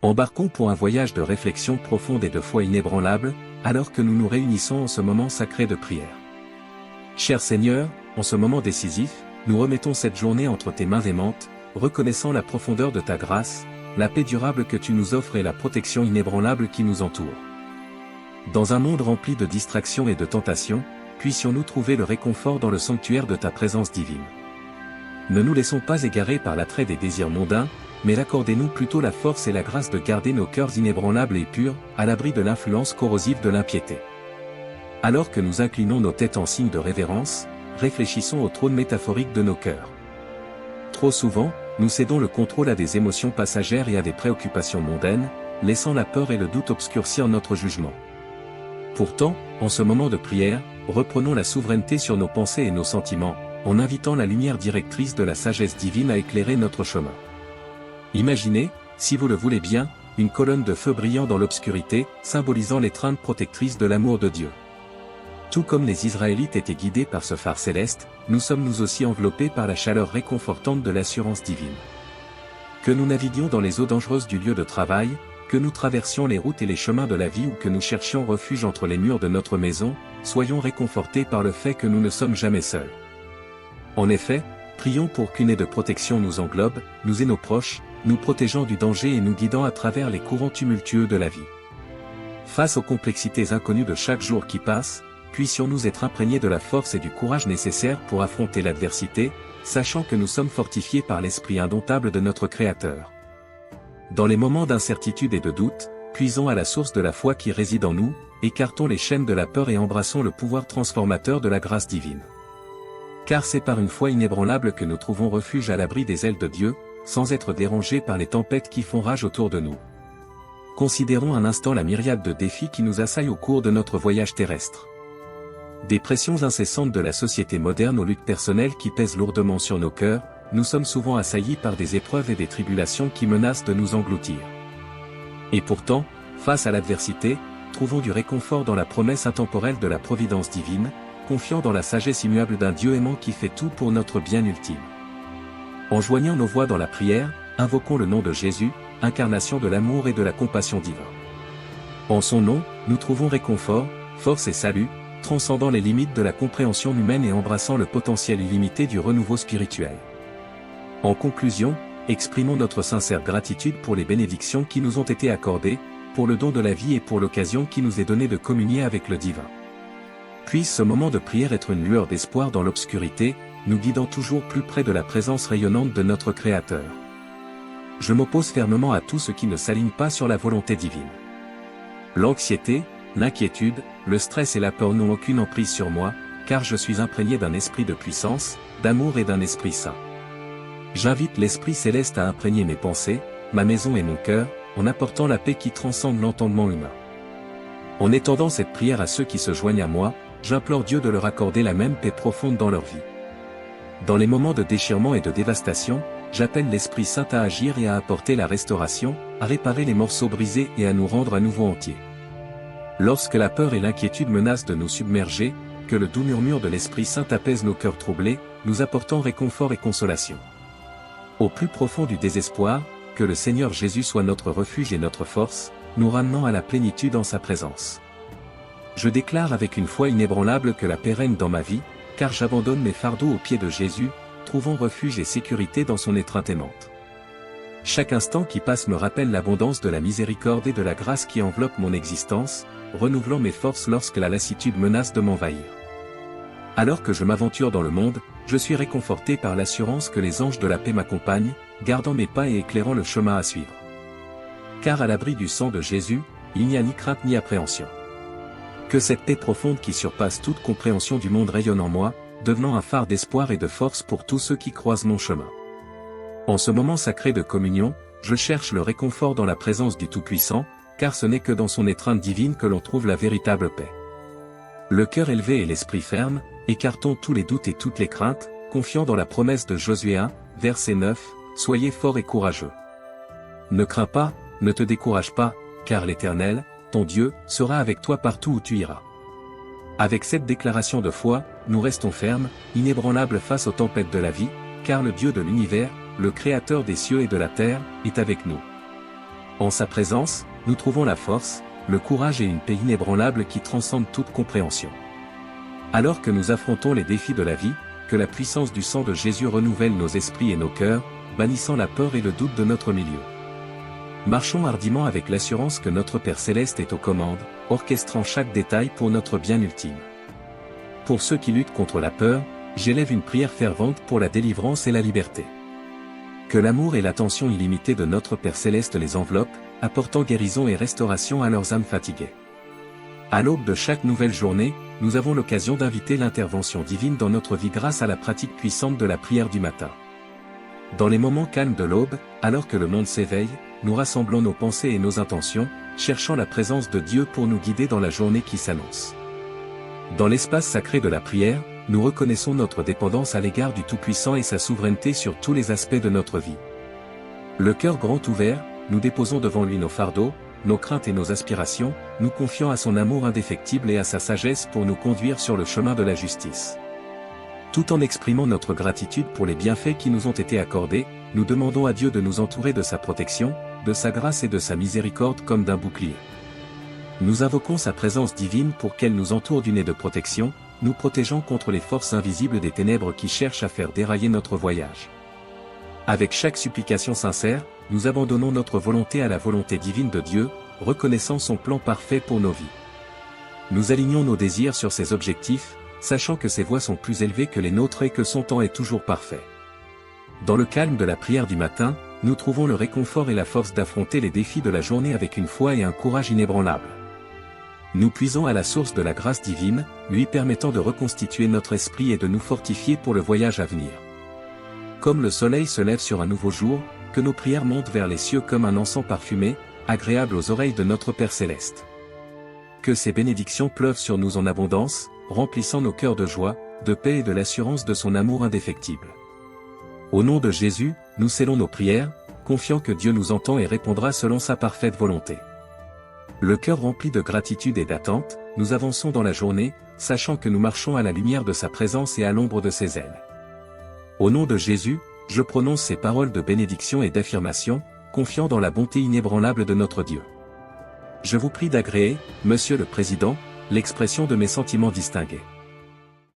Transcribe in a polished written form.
Embarquons pour un voyage de réflexion profonde et de foi inébranlable, alors que nous nous réunissons en ce moment sacré de prière. Cher Seigneur, en ce moment décisif, nous remettons cette journée entre tes mains aimantes, reconnaissant la profondeur de ta grâce, la paix durable que tu nous offres et la protection inébranlable qui nous entoure. Dans un monde rempli de distractions et de tentations, puissions-nous trouver le réconfort dans le sanctuaire de ta présence divine. Ne nous laissons pas égarer par l'attrait des désirs mondains, mais accordez-nous plutôt la force et la grâce de garder nos cœurs inébranlables et purs, à l'abri de l'influence corrosive de l'impiété. Alors que nous inclinons nos têtes en signe de révérence, réfléchissons au trône métaphorique de nos cœurs. Trop souvent, nous cédons le contrôle à des émotions passagères et à des préoccupations mondaines, laissant la peur et le doute obscurcir notre jugement. Pourtant, en ce moment de prière, reprenons la souveraineté sur nos pensées et nos sentiments, en invitant la lumière directrice de la sagesse divine à éclairer notre chemin. Imaginez, si vous le voulez bien, une colonne de feu brillant dans l'obscurité, symbolisant l'étreinte protectrice de l'amour de Dieu. Tout comme les Israélites étaient guidés par ce phare céleste, nous sommes nous aussi enveloppés par la chaleur réconfortante de l'assurance divine. Que nous naviguions dans les eaux dangereuses du lieu de travail, que nous traversions les routes et les chemins de la vie ou que nous cherchions refuge entre les murs de notre maison, soyons réconfortés par le fait que nous ne sommes jamais seuls. En effet, prions pour qu'une aie de protection nous englobe, nous et nos proches, nous protégeant du danger et nous guidant à travers les courants tumultueux de la vie. Face aux complexités inconnues de chaque jour qui passe, puissions-nous être imprégnés de la force et du courage nécessaires pour affronter l'adversité, sachant que nous sommes fortifiés par l'esprit indomptable de notre Créateur. Dans les moments d'incertitude et de doute, puisons à la source de la foi qui réside en nous, écartons les chaînes de la peur et embrassons le pouvoir transformateur de la grâce divine. Car c'est par une foi inébranlable que nous trouvons refuge à l'abri des ailes de Dieu, sans être dérangés par les tempêtes qui font rage autour de nous. Considérons un instant la myriade de défis qui nous assaillent au cours de notre voyage terrestre. Des pressions incessantes de la société moderne aux luttes personnelles qui pèsent lourdement sur nos cœurs, nous sommes souvent assaillis par des épreuves et des tribulations qui menacent de nous engloutir. Et pourtant, face à l'adversité, trouvons du réconfort dans la promesse intemporelle de la providence divine, confiant dans la sagesse immuable d'un Dieu aimant qui fait tout pour notre bien ultime. En joignant nos voix dans la prière, invoquons le nom de Jésus, incarnation de l'amour et de la compassion divine. En son nom, nous trouvons réconfort, force et salut, transcendant les limites de la compréhension humaine et embrassant le potentiel illimité du renouveau spirituel. En conclusion, exprimons notre sincère gratitude pour les bénédictions qui nous ont été accordées, pour le don de la vie et pour l'occasion qui nous est donnée de communier avec le divin. Puisse ce moment de prière être une lueur d'espoir dans l'obscurité, nous guidant toujours plus près de la présence rayonnante de notre Créateur. Je m'oppose fermement à tout ce qui ne s'aligne pas sur la volonté divine. L'anxiété, l'inquiétude, le stress et la peur n'ont aucune emprise sur moi, car je suis imprégné d'un esprit de puissance, d'amour et d'un esprit saint. J'invite l'Esprit céleste à imprégner mes pensées, ma maison et mon cœur, en apportant la paix qui transcende l'entendement humain. En étendant cette prière à ceux qui se joignent à moi, j'implore Dieu de leur accorder la même paix profonde dans leur vie. Dans les moments de déchirement et de dévastation, j'appelle l'Esprit Saint à agir et à apporter la restauration, à réparer les morceaux brisés et à nous rendre à nouveau entiers. Lorsque la peur et l'inquiétude menacent de nous submerger, que le doux murmure de l'Esprit Saint apaise nos cœurs troublés, nous apportant réconfort et consolation. Au plus profond du désespoir, que le Seigneur Jésus soit notre refuge et notre force, nous ramenant à la plénitude en sa présence. Je déclare avec une foi inébranlable que la paix règne dans ma vie, car j'abandonne mes fardeaux aux pieds de Jésus, trouvant refuge et sécurité dans son étreinte aimante. Chaque instant qui passe me rappelle l'abondance de la miséricorde et de la grâce qui enveloppe mon existence, renouvelant mes forces lorsque la lassitude menace de m'envahir. Alors que je m'aventure dans le monde, je suis réconforté par l'assurance que les anges de la paix m'accompagnent, gardant mes pas et éclairant le chemin à suivre. Car à l'abri du sang de Jésus, il n'y a ni crainte ni appréhension. Que cette paix profonde qui surpasse toute compréhension du monde rayonne en moi, devenant un phare d'espoir et de force pour tous ceux qui croisent mon chemin. En ce moment sacré de communion, je cherche le réconfort dans la présence du Tout-Puissant, car ce n'est que dans son étreinte divine que l'on trouve la véritable paix. Le cœur élevé et l'esprit ferme, écartons tous les doutes et toutes les craintes, confiant dans la promesse de Josué 1, verset 9, « Soyez forts et courageux. Ne crains pas, ne te décourage pas, car l'Éternel, ton Dieu, sera avec toi partout où tu iras. » Avec cette déclaration de foi, nous restons fermes, inébranlables face aux tempêtes de la vie, car le Dieu de l'univers, le Créateur des cieux et de la terre, est avec nous. En sa présence, nous trouvons la force, le courage et une paix inébranlable qui transcendent toute compréhension. Alors que nous affrontons les défis de la vie, que la puissance du sang de Jésus renouvelle nos esprits et nos cœurs, bannissant la peur et le doute de notre milieu. Marchons hardiment avec l'assurance que notre Père Céleste est aux commandes, orchestrant chaque détail pour notre bien ultime. Pour ceux qui luttent contre la peur, j'élève une prière fervente pour la délivrance et la liberté. Que l'amour et l'attention illimitée de notre Père Céleste les enveloppent, apportant guérison et restauration à leurs âmes fatiguées. À l'aube de chaque nouvelle journée, nous avons l'occasion d'inviter l'intervention divine dans notre vie grâce à la pratique puissante de la prière du matin. Dans les moments calmes de l'aube, alors que le monde s'éveille, nous rassemblons nos pensées et nos intentions, cherchant la présence de Dieu pour nous guider dans la journée qui s'annonce. Dans l'espace sacré de la prière, nous reconnaissons notre dépendance à l'égard du Tout-Puissant et sa souveraineté sur tous les aspects de notre vie. Le cœur grand ouvert, nous déposons devant lui nos fardeaux, nos craintes et nos aspirations, nous confiant à son amour indéfectible et à sa sagesse pour nous conduire sur le chemin de la justice. Tout en exprimant notre gratitude pour les bienfaits qui nous ont été accordés, nous demandons à Dieu de nous entourer de sa protection, de sa grâce et de sa miséricorde comme d'un bouclier. Nous invoquons sa présence divine pour qu'elle nous entoure d'une aie de protection, nous protégeant contre les forces invisibles des ténèbres qui cherchent à faire dérailler notre voyage. Avec chaque supplication sincère, nous abandonnons notre volonté à la volonté divine de Dieu, reconnaissant son plan parfait pour nos vies. Nous alignons nos désirs sur ses objectifs, sachant que ses voies sont plus élevées que les nôtres et que son temps est toujours parfait. Dans le calme de la prière du matin, nous trouvons le réconfort et la force d'affronter les défis de la journée avec une foi et un courage inébranlables. Nous puisons à la source de la grâce divine, lui permettant de reconstituer notre esprit et de nous fortifier pour le voyage à venir. Comme le soleil se lève sur un nouveau jour, que nos prières montent vers les cieux comme un encens parfumé, agréable aux oreilles de notre Père Céleste. Que ces bénédictions pleuvent sur nous en abondance, remplissant nos cœurs de joie, de paix et de l'assurance de son amour indéfectible. Au nom de Jésus, nous scellons nos prières, confiant que Dieu nous entend et répondra selon sa parfaite volonté. Le cœur rempli de gratitude et d'attente, nous avançons dans la journée, sachant que nous marchons à la lumière de sa présence et à l'ombre de ses ailes. Au nom de Jésus, je prononce ces paroles de bénédiction et d'affirmation, confiant dans la bonté inébranlable de notre Dieu. Je vous prie d'agréer, Monsieur le Président, l'expression de mes sentiments distingués.